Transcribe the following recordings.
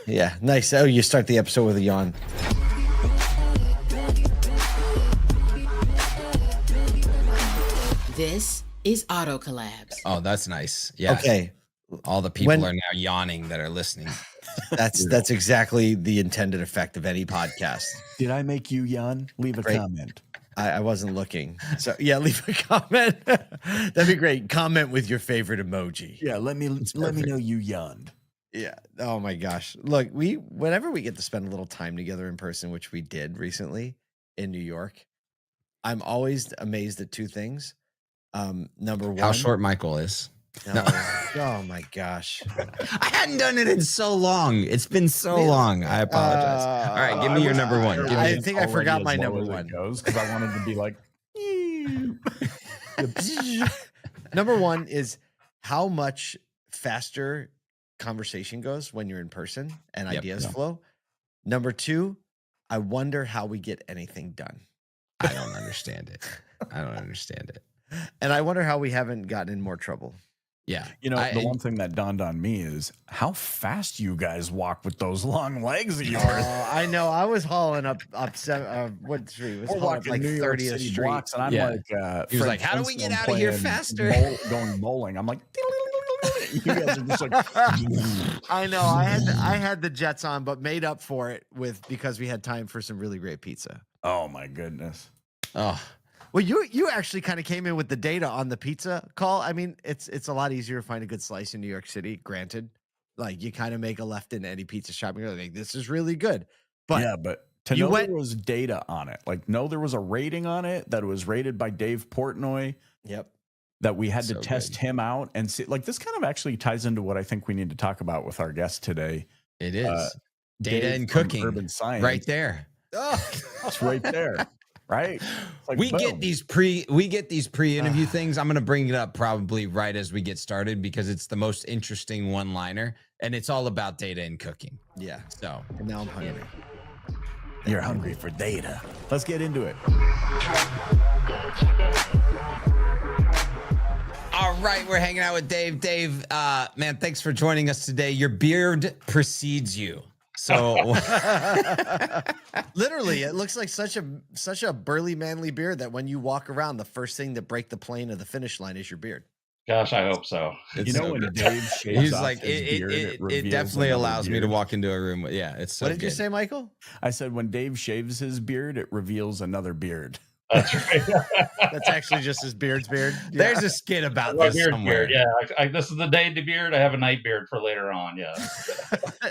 Yeah, nice. Oh, you start the episode with a yawn. This is Auto Collabs. Oh, that's nice. Yeah. Okay. All the people are now yawning that are listening. That's exactly the intended effect of any podcast. Did I make you yawn? Leave a comment. I wasn't looking. So yeah, leave a comment. That'd be great. Comment with your favorite emoji. Yeah, let me know you yawned. Yeah. Oh my gosh. Look, whenever we get to spend a little time together in person, which we did recently in New York, I'm always amazed at two things. Number one, how short Michael is. No. Oh my gosh. I hadn't done it in so long. It's been so long. I apologize. All right, give me your number one. I think I forgot my number one. Because I wanted to be like, number one is how much faster conversation goes when you're in person and ideas flow. Number two, I wonder how we get anything done. I don't understand it. And I wonder how we haven't gotten in more trouble. Yeah. You know, the one thing that dawned on me is how fast you guys walk with those long legs of yours. I know. I was hauling up what street? Was hauling up like 30th Street. Blocks, and I'm like, he was like, how do we get out of here faster? Going bowling. I'm like, you guys are just like, I know. I had the jets on, but made up for it because we had time for some really great pizza. Oh my goodness. Oh. Well, you actually kind of came in with the data on the pizza call. I mean, it's a lot easier to find a good slice in New York City. Granted, like you kind of make a left in any pizza shop and you're like, this is really good. But yeah, but there was data on it. Like, no, there was a rating on it that was rated by Dave Portnoy. Yep. That we had to test him out and see. Like, this kind of actually ties into what I think we need to talk about with our guest today. It is data and cooking, urban science, right there. Oh, it's right there. Right. Like, we get these pre-interview things. I'm going to bring it up probably right as we get started because it's the most interesting one-liner and it's all about data and cooking. Yeah. So and now I'm hungry. You're hungry for data. Let's get into it. All right, we're hanging out with Dave. Dave, man, thanks for joining us today. Your beard precedes you. So literally, it looks like such a burly, manly beard that when you walk around, the first thing that break the plane of the finish line is your beard. Gosh, I hope so. It's when Dave shaves he's off like, his beard, it definitely allows me to walk into a room. Yeah, it's so What did you say, Michael? I said when Dave shaves his beard, it reveals another beard. That's right. That's actually just his beard's beard. Yeah. There's a skit about this somewhere. Beard. Yeah, this is the day beard. I have a night beard for later on. Yeah,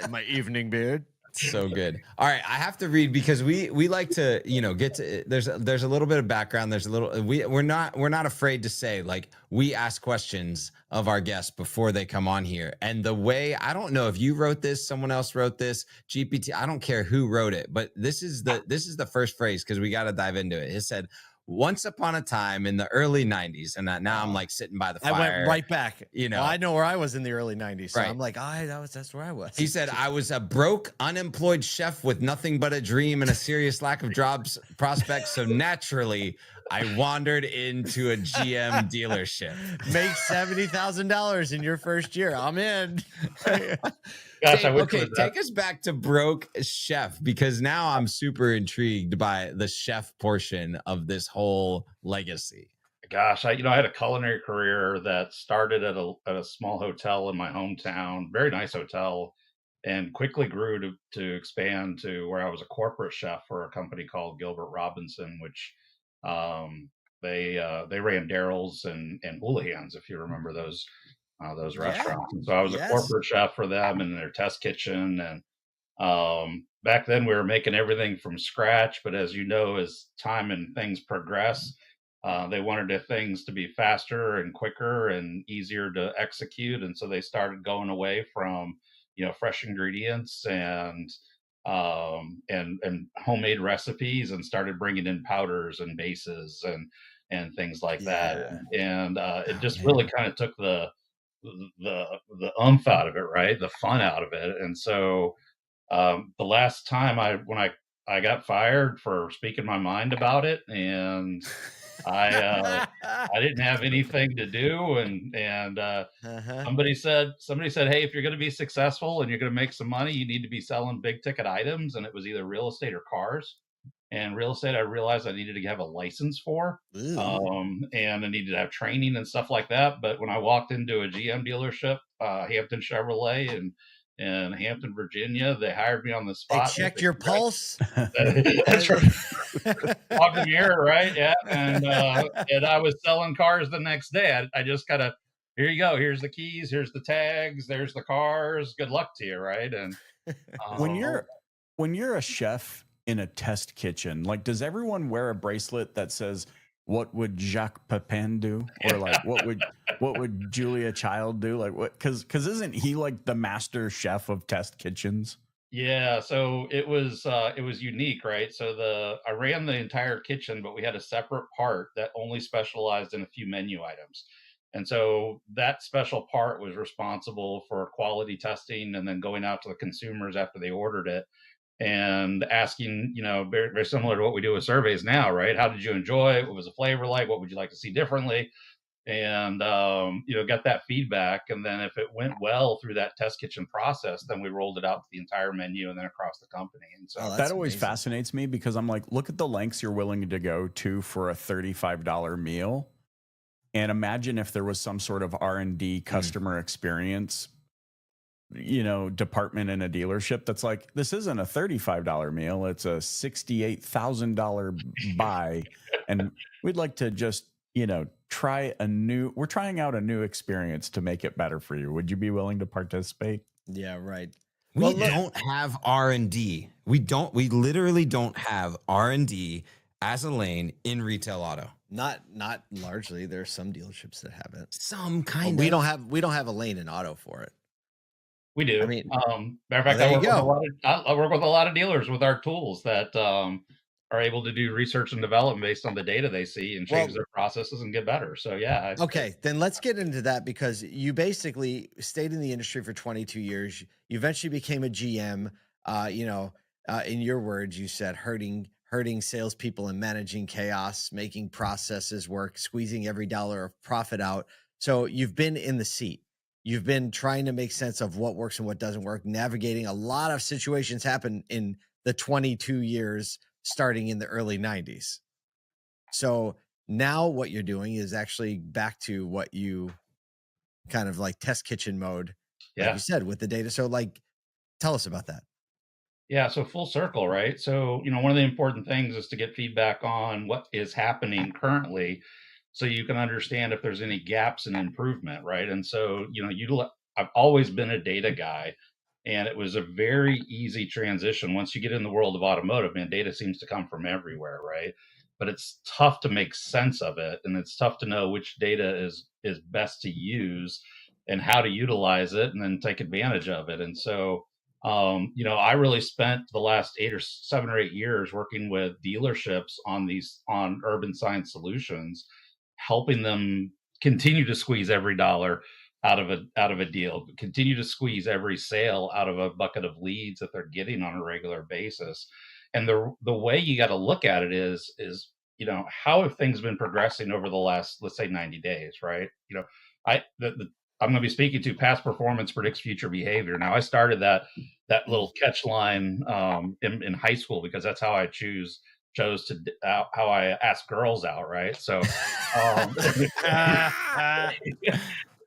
my evening beard. So good. All right, I have to read because we like to, get to there's a little bit of background. There's a little we're not afraid to say, like, we ask questions of our guests before they come on here. And the way, I don't know if you wrote this, someone else wrote this, GPT, I don't care who wrote it, but this is the first phrase because we got to dive into it. It said, once upon a time in the early 90s, and now I'm like sitting by the fire. I went right back. Well, I know where I was in the early 90s. So right. I'm like, that's where I was. He said, I was a broke, unemployed chef with nothing but a dream and a serious lack of jobs prospects. So naturally, I wandered into a GM dealership. Make $70,000 in your first year. I'm in. Gosh, Dave, take us back to broke chef because now I'm super intrigued by the chef portion of this whole legacy. Gosh, I had a culinary career that started at a small hotel in my hometown, very nice hotel, and quickly grew to expand to where I was a corporate chef for a company called Gilbert Robinson, which they ran Daryl's and Houlihan's, if you remember those restaurants. And so I was a corporate chef for them in their test kitchen. And back then we were making everything from scratch. But as you know, as time and things progress, they wanted things to be faster and quicker and easier to execute. And so they started going away from, fresh ingredients and homemade recipes and started bringing in powders and bases and things like that. And it just really kind of took the out of it, right? The fun out of it. And so the last time when I got fired for speaking my mind about it and I didn't have anything to do, and somebody said, hey, if you're going to be successful and you're going to make some money, you need to be selling big ticket items, and it was either real estate or cars. And real estate, I realized I needed to have a license for, and I needed to have training and stuff like that. But when I walked into a GM dealership, Hampton Chevrolet in Hampton, Virginia, they hired me on the spot. They checked your pulse. That's right. On the mirror, right? Yeah, and I was selling cars the next day. I just kind of, here you go. Here's the keys. Here's the tags. There's the cars. Good luck to you, right? And when you're a chef in a test kitchen, like, does everyone wear a bracelet that says, what would Jacques Pepin do? Or like, what would Julia Child do? Like, what, cause isn't he like the master chef of test kitchens? Yeah. So it was unique, right? So I ran the entire kitchen, but we had a separate part that only specialized in a few menu items. And so that special part was responsible for quality testing and then going out to the consumers after they ordered it and asking, very, very similar to what we do with surveys now, right? How did you enjoy it? What was the flavor like? What would you like to see differently? And, get that feedback. And then if it went well through that test kitchen process, then we rolled it out to the entire menu and then across the company. And so that always fascinates me, because I'm like, look at the lengths you're willing to go to for a $35 meal. And imagine if there was some sort of R&D customer experience department in a delership that's like, this isn't a $35 meal, it's a $68,000 buy, and we'd like to just we're trying out a new experience to make it better for you. Would you be willing to participate? Yeah, right. We don't have R&D. We literally don't have R&D as a lane in retail auto. Not largely. There's some dealerships that have it. Some kind of. We don't have a lane in auto for it. We do. I mean, matter of fact, I work with a lot of dealers with our tools that are able to do research and development based on the data they see and change their processes and get better. So yeah. Okay, then let's get into that, because you basically stayed in the industry for 22 years. You eventually became a GM. In your words, you said hurting salespeople and managing chaos, making processes work, squeezing every dollar of profit out. So you've been in the seat. You've been trying to make sense of what works and what doesn't work, navigating a lot of situations happen in the 22 years starting in the early 90s. So now what you're doing is actually back to what you kind of like test kitchen mode, like you said, with the data. So tell us about that. Yeah, so full circle, right? So, one of the important things is to get feedback on what is happening currently, so you can understand if there's any gaps in improvement, right? And so, I've always been a data guy, and it was a very easy transition. Once you get in the world of automotive, man, data seems to come from everywhere, right? But it's tough to make sense of it, and it's tough to know which data is best to use and how to utilize it and then take advantage of it. And so, I really spent the last 7 or 8 years working with dealerships on urban science solutions, helping them continue to squeeze every dollar out of a deal, continue to squeeze every sale out of a bucket of leads that they're getting on a regular basis. And the way you got to look at it is how have things been progressing over the last, let's say, 90 days, right? I'm going to be speaking to past performance predicts future behavior. Now, I started that little catch line in high school because that's how I chose to how I ask girls out, right? So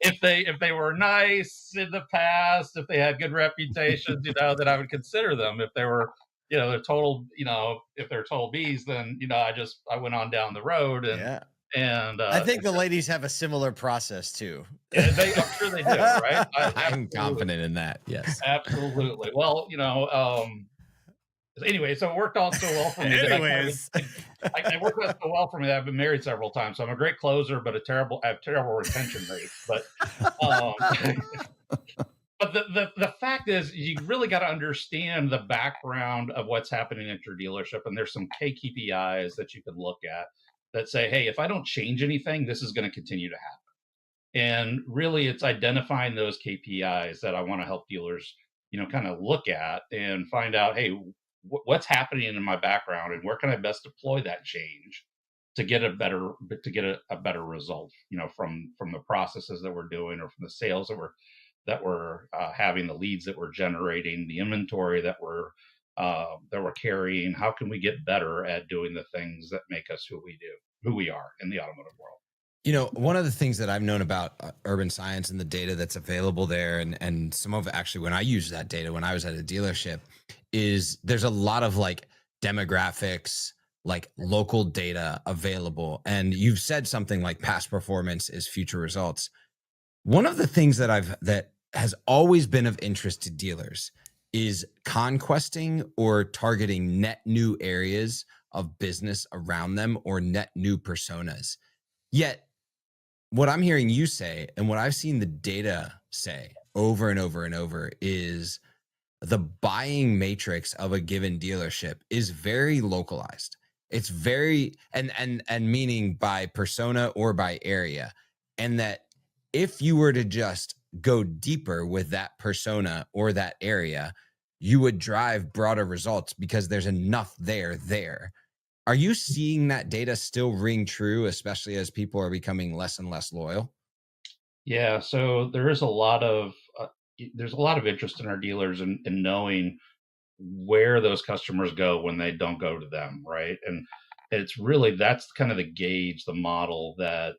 if they were nice in the past, if they had good reputations, that I would consider them. If they were, they're total, if they're total B's, then I went on down the road and I think the ladies have a similar process too. Yeah, I'm sure they do, right? I'm confident in that. Yes, absolutely. Well, anyway, so it worked out so well for me. Anyways, I worked out so well for me that I've been married several times. So I'm a great closer, but I have terrible retention rate. But but the fact is, you really got to understand the background of what's happening at your dealership, and there's some KPIs that you could look at that say, hey, if I don't change anything, this is going to continue to happen. And really, it's identifying those KPIs that I want to help dealers, kind of look at and find out, hey, what's happening in my background and where can I best deploy that change to get a better result, from the processes that we're doing, or from the sales that we're having, the leads that we're generating, the inventory that we're carrying. How can we get better at doing the things that make us who we are in the automotive world? One of the things that I've known about urban science and the data that's available there, and some of it actually when I used that data when I was at a dealership, is there's a lot of like demographics, like local data available. And you've said something like past performance is future results. One of the things that has always been of interest to dealers is conquesting or targeting net new areas of business around them, or net new personas. Yet what I'm hearing you say, and what I've seen the data say over and over and over, is the buying matrix of a given dealership is very localized. It's very, and meaning by persona or by area. And that if you were to just go deeper with that persona or that area, you would drive broader results because there's enough there. Are you seeing that data still ring true, especially as people are becoming less and less loyal? Yeah, so there's a lot of interest in our dealers in knowing where those customers go when they don't go to them, right? And that's kind of the gauge, the model that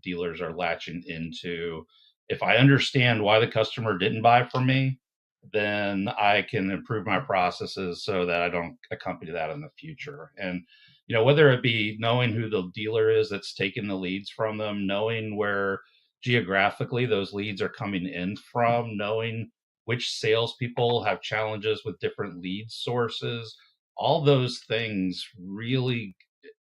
dealers are latching into. If I understand why the customer didn't buy from me, then I can improve my processes so that I don't accompany that in the future. And whether it be knowing who the dealer is that's taking the leads from them, knowing where geographically those leads are coming in from, knowing which salespeople have challenges with different lead sources, all those things really,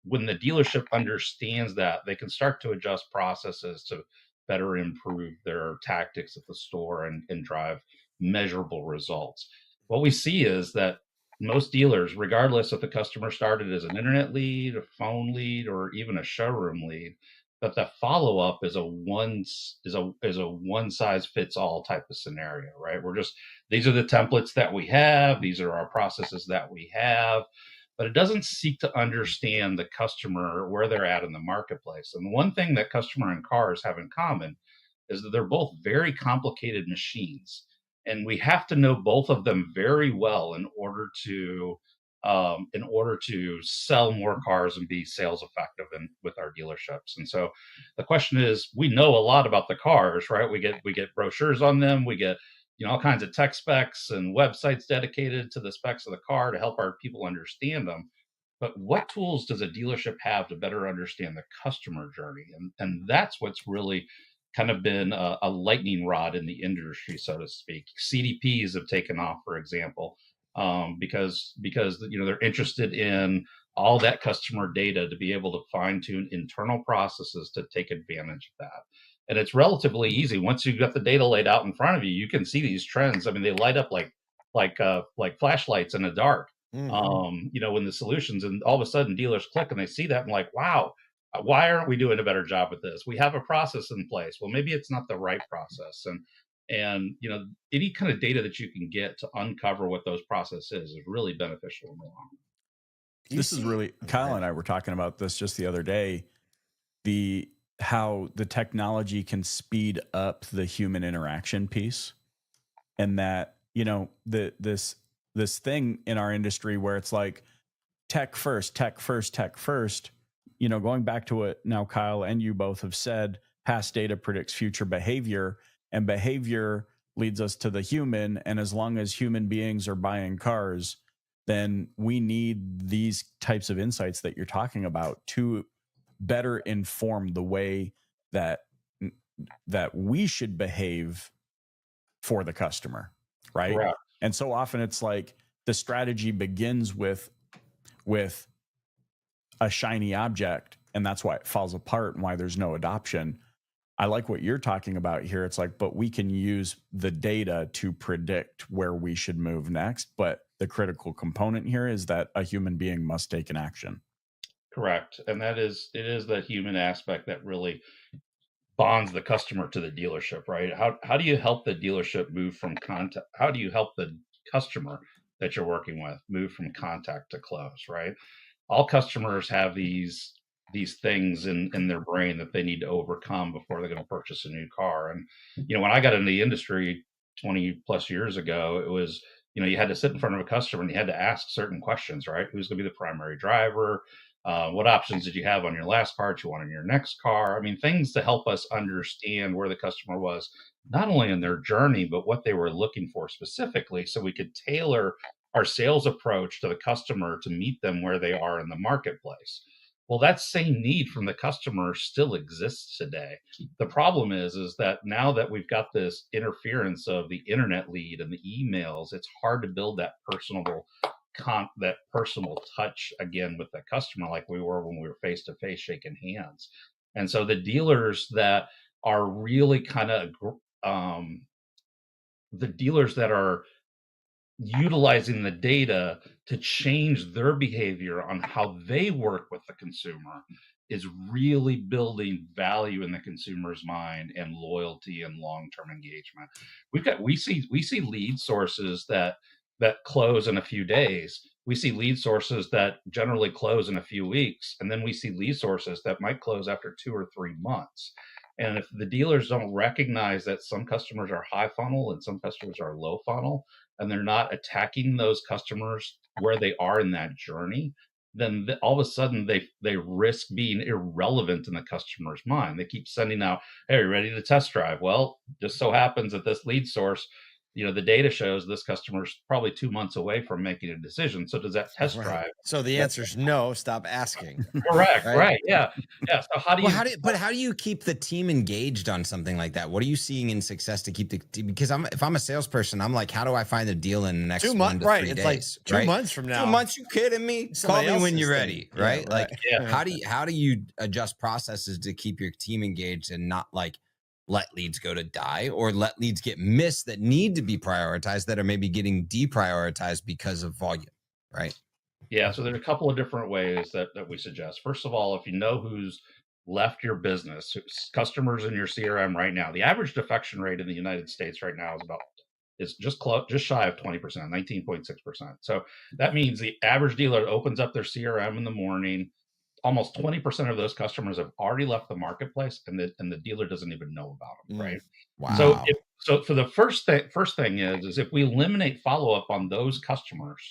when the dealership understands that, they can start to adjust processes to better improve their tactics at the store and drive measurable results. What we see is that most dealers, regardless if the customer started as an internet lead, a phone lead, or even a showroom lead, that the follow up is a one size fits all type of scenario, right? These are the templates that we have, these are our processes that we have, but it doesn't seek to understand the customer, where they're at in the marketplace. And the one thing that customer and cars have in common is that they're both very complicated machines, and we have to know both of them very well in order to sell more cars and be sales effective with our dealerships. And so the question is, we know a lot about the cars, right? We get brochures on them, we get all kinds of tech specs and websites dedicated to the specs of the car to help our people understand them. But what tools does a dealership have to better understand the customer journey? And that's what's really kind of been a lightning rod in the industry, so to speak. CDPs have taken off, for example, because they're interested in all that customer data to be able to fine tune internal processes to take advantage of that. And it's relatively easy. Once you've got the data laid out in front of you, you can see these trends. I mean, they light up like flashlights in the dark. When the solutions, and all of a sudden dealers click and they see that and like, wow, why aren't we doing a better job with this? We have a process in place. Well, maybe it's not the right process. And any kind of data that you can get to uncover what those processes is really beneficial in the long run. This is really, Kyle and I were talking about this just the other day, how the technology can speed up the human interaction piece. And that, this thing in our industry where it's like tech first, going back to what now Kyle and you both have said, past data predicts future behavior, and behavior leads us to the human. And as long as human beings are buying cars, then we need these types of insights that you're talking about to better inform the way that we should behave for the customer, right? Correct. And so often it's like the strategy begins with a shiny object, and that's why it falls apart and why there's no adoption. I like what you're talking about here. It's like, but we can use the data to predict where we should move next. But the critical component here is that a human being must take an action. Correct. And it is the human aspect that really bonds the customer to the dealership, right? How do you help the dealership move from contact? How do you help the customer that you're working with move from contact to close, right? All customers have these these things in their brain that they need to overcome before they're going to purchase a new car. And, when I got into the industry 20 plus years ago, it was, you had to sit in front of a customer and you had to ask certain questions, right? Who's going to be the primary driver? What options did you have on your last car? What you want in your next car? I mean, things to help us understand where the customer was, not only in their journey, but what they were looking for specifically, so we could tailor our sales approach to the customer to meet them where they are in the marketplace. Well, that same need from the customer still exists today. The problem is that now that we've got this interference of the internet lead and the emails, it's hard to build that personal touch again with the customer like we were when we were face to face shaking hands. And so the dealers that are really kind of the dealers that are utilizing the data to change their behavior on how they work with the consumer is really building value in the consumer's mind and loyalty and long-term engagement. We see lead sources that close in a few days. We see lead sources that generally close in a few weeks, and then we see lead sources that might close after 2 or 3 months. And if the dealers don't recognize that some customers are high funnel and some customers are low funnel, and they're not attacking those customers where they are in that journey, then all of a sudden they risk being irrelevant in the customer's mind. They keep sending out, "Hey, are you ready to test drive?" Well, just so happens that this lead source, the data shows this customer's probably 2 months away from making a decision. So does that test drive? So the answer is no. Stop asking. Correct. Right. Yeah. Yeah. So how do you? How do you keep the team engaged on something like that? What are you seeing in success to keep the team? Because if I'm a salesperson, I'm like, how do I find a deal in the next 2 months? 1 to 3 It's days? like 2 months from now. 2 months? You kidding me? Call me when you're ready. Right? Yeah, like, how do you adjust processes to keep your team engaged and not like let leads go to die, or let leads get missed that need to be prioritized that are maybe getting deprioritized because of volume, right? Yeah, so there's a couple of different ways that we suggest. First of all, if you know who's left your business, customers in your CRM right now, the average defection rate in the United States right now is just shy of 20%, 19.6%. So that means the average dealer opens up their CRM in the morning, almost 20% of those customers have already left the marketplace, and the dealer doesn't even know about them, right? Wow. So for the first thing is if we eliminate follow-up on those customers,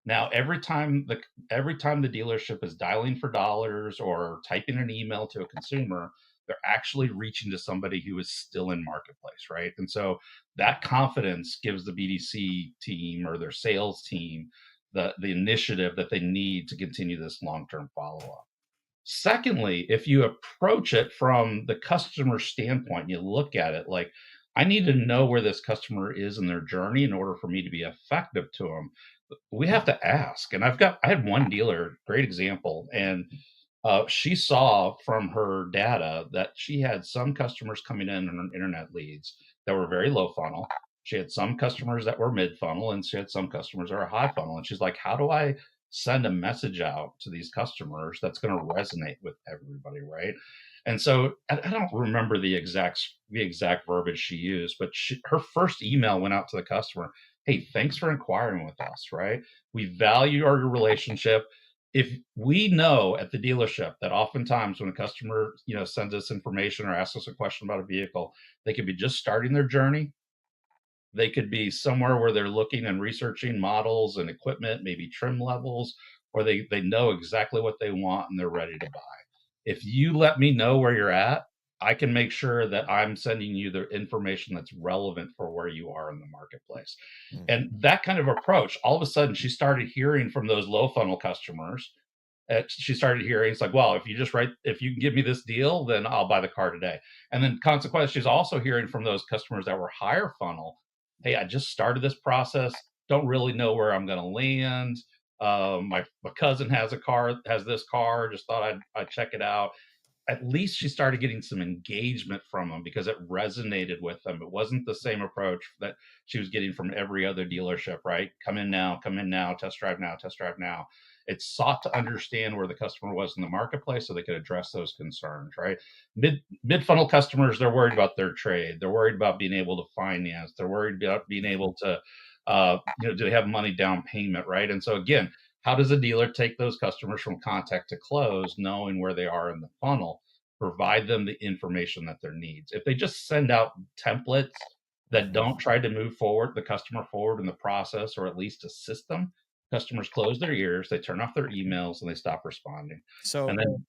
now every time the dealership is dialing for dollars or typing an email to a consumer, they're actually reaching to somebody who is still in marketplace, right? And so that confidence gives the BDC team or their sales team the initiative that they need to continue this long-term follow-up. Secondly, if you approach it from the customer standpoint, you look at it like, I need to know where this customer is in their journey in order for me to be effective to them. We have to ask. And I had one dealer, great example, and she saw from her data that she had some customers coming in on internet leads that were very low funnel. She had some customers that were mid funnel, and she had some customers that are high funnel. And she's like, how do I send a message out to these customers that's going to resonate with everybody, right? And so I don't remember the exact verbiage she used, but her first email went out to the customer. Hey, thanks for inquiring with us, right? We value our relationship. If we know at the dealership that oftentimes when a customer, sends us information or asks us a question about a vehicle, they could be just starting their journey. They could be somewhere where they're looking and researching models and equipment, maybe trim levels, or they know exactly what they want and they're ready to buy. If you let me know where you're at, I can make sure that I'm sending you the information that's relevant for where you are in the marketplace. And that kind of approach, all of a sudden she started hearing from those low funnel customers. She started hearing, it's like, well, if you can give me this deal, then I'll buy the car today. And then consequently, she's also hearing from those customers that were higher funnel. Hey, I just started this process. Don't really know where I'm going to land. My cousin has this car. Just thought I'd check it out. At least she started getting some engagement from them because it resonated with them. It wasn't the same approach that she was getting from every other dealership, right? Come in now, test drive now. It sought to understand where the customer was in the marketplace so they could address those concerns, right? Mid funnel customers, they're worried about their trade. They're worried about being able to finance. They're worried about being able to, do they have money down payment, right? And so again, how does a dealer take those customers from contact to close, knowing where they are in the funnel, provide them the information that their needs. If they just send out templates that don't try to move forward the customer forward in the process, or at least assist them, customers close their ears, they turn off their emails, and they stop responding. So, and then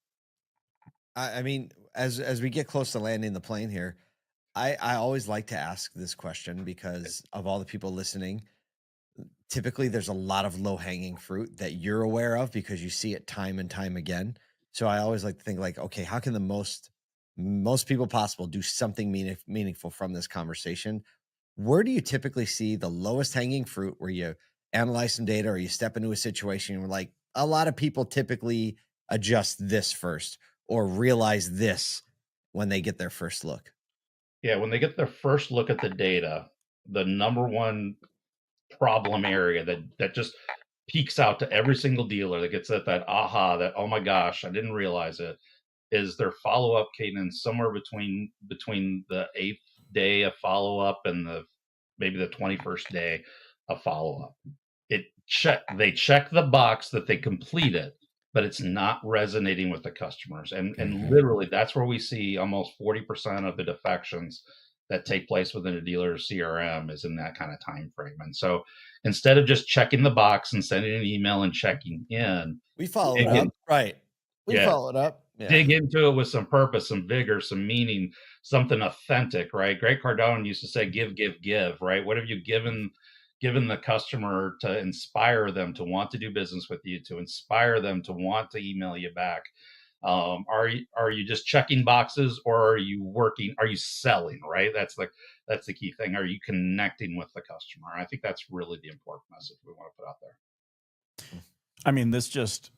I mean, as we get close to landing the plane here, I always like to ask this question because of all the people listening. Typically, there's a lot of low hanging fruit that you're aware of because you see it time and time again. So I always like to think like, okay, how can the most people possible do something meaningful from this conversation? Where do you typically see the lowest hanging fruit where you analyze some data or you step into a situation where like a lot of people typically adjust this first or realize this when they get their first look? Yeah, when they get their first look at the data, the number one problem area that just peeks out to every single dealer that gets that aha, that, oh my gosh, I didn't realize it, is their follow-up cadence somewhere between the 8th day of follow-up and maybe the 21st day of follow-up. They check the box that they complete it, but it's not resonating with the customers. And literally that's where we see almost 40% of the defections that take place within a dealer's CRM is in that kind of time frame. And so instead of just checking the box and sending an email and checking in, we follow it up, right? We follow it up. Yeah. Dig into it with some purpose, some vigor, some meaning, something authentic, right? Greg Cardone used to say, give, right? What have you given the customer to inspire them to want to do business with you, to inspire them to want to email you back? Are you just checking boxes, or are you working? Are you selling? Right. That's the key thing. Are you connecting with the customer? I think that's really the important message we want to put out there. I mean, this just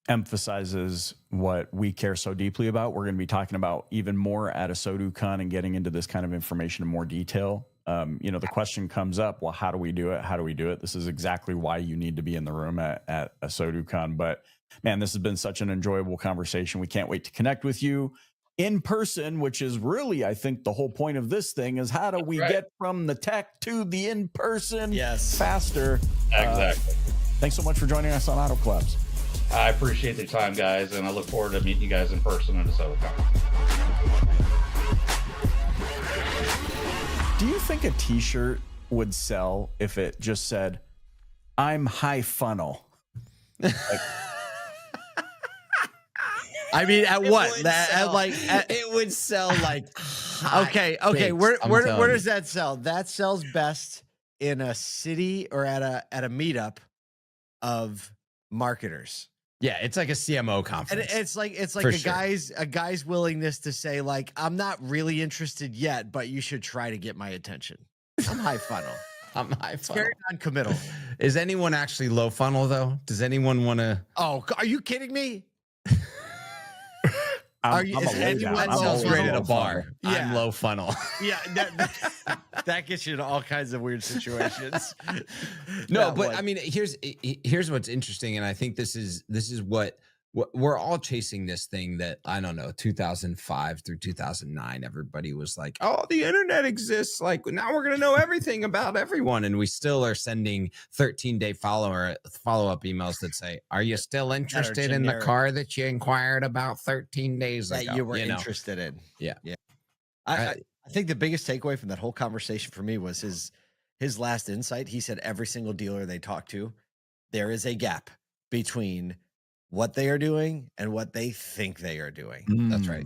emphasizes what we care so deeply about. We're going to be talking about even more at ASOTUCon and getting into this kind of information in more detail. The question comes up, well, how do we do it? How do we do it? This is exactly why you need to be in the room at ASOTUCon. But man, this has been such an enjoyable conversation. We can't wait to connect with you in person, which is really, I think, the whole point of this thing is how do we get from the tech to the in-person faster? Exactly. Thanks so much for joining us on Auto Collabs. I appreciate the time, guys, and I look forward to meeting you guys in person at ASOTUCon. Do you think a t-shirt would sell if it just said, I'm high funnel? I mean, at what? It would sell like okay. Where does that sell? That sells best in a city or at a meetup of marketers. Yeah, it's like a CMO conference. And it's like a guy's willingness to say like, I'm not really interested yet, but you should try to get my attention. I'm high funnel. I'm high funnel. Very non-committal. Is anyone actually low funnel though? Does anyone want to? Oh, are you kidding me? That sounds great at a bar. Yeah. I'm low funnel. Yeah, that gets you into all kinds of weird situations. No, but I mean, here's what's interesting, and I think this is what we're all chasing, this thing that, I don't know, 2005 through 2009, everybody was like, oh, the internet exists. Like now we're going to know everything about everyone. And we still are sending 13-day follow-up emails that say, are you still interested in the car that you inquired about 13 days ago? That you were interested in. Yeah. I think the biggest takeaway from that whole conversation for me was his last insight. He said every single dealer they talk to, there is a gap between what they are doing and what they think they are doing. That's right.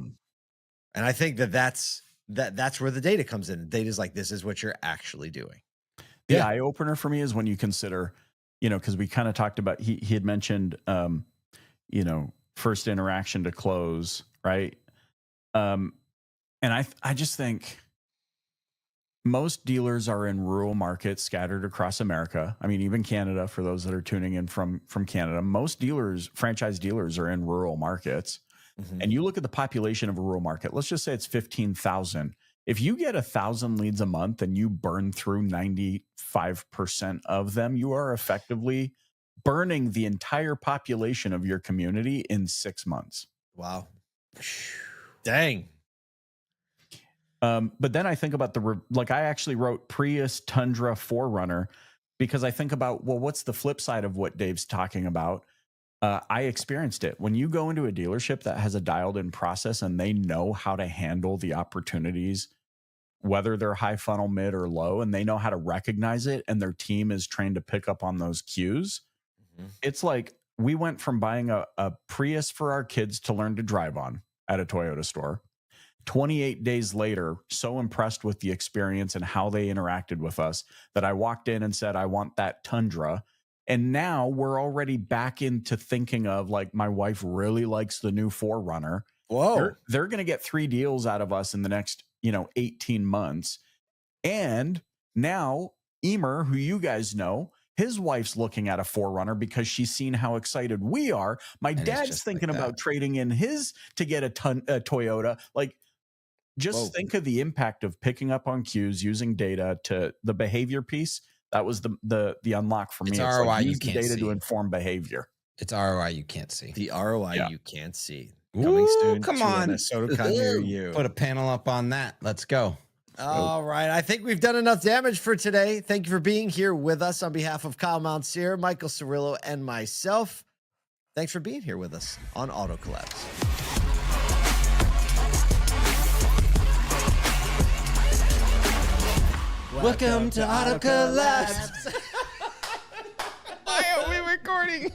And I think that's where the data comes in. The data is like, this is what you're actually doing. The eye opener for me is when you consider, because we kind of talked about, he had mentioned, first interaction to close, right? And I just think most dealers are in rural markets scattered across America. I mean, even Canada, for those that are tuning in from Canada, most franchise dealers are in rural markets. Mm-hmm. And you look at the population of a rural market, let's just say it's 15,000. If you get 1,000 leads a month and you burn through 95% of them, you are effectively burning the entire population of your community in 6 months. Wow. Dang. But then I think about I actually wrote Prius, Tundra, 4Runner. because I think about, well, what's the flip side of what Dave's talking about? I experienced it. When you go into a dealership that has a dialed in process and they know how to handle the opportunities, whether they're high funnel, mid, or low, and they know how to recognize it, and their team is trained to pick up on those cues. It's like we went from buying a Prius for our kids to learn to drive on at a Toyota store. 28 days later, so impressed with the experience and how they interacted with us that I walked in and said, I want that Tundra. And now we're already back into thinking of, like, my wife really likes the new 4Runner. Whoa. They're going to get 3 deals out of us in the next, 18 months. And now Emer, who you guys know, his wife's looking at a 4Runner because she's seen how excited we are. My dad's thinking about trading in his to get a Toyota. Like, just think of the impact of picking up on cues, using data to the behavior piece. That was the unlock for me. It's ROI like, you use the can't data see. to inform behavior. It's ROI you can't see. The ROI Yeah. you can't see. Coming soon. Come to on. a Sotocon near you. Put a panel up on that. Let's go. All right. I think we've done enough damage for today. Thank you for being here with us on behalf of Kyle Mountsier, Michael Cirillo, and myself. Thanks for being here with us on Auto Collabs. Welcome to Auto Collabs. Why are we recording?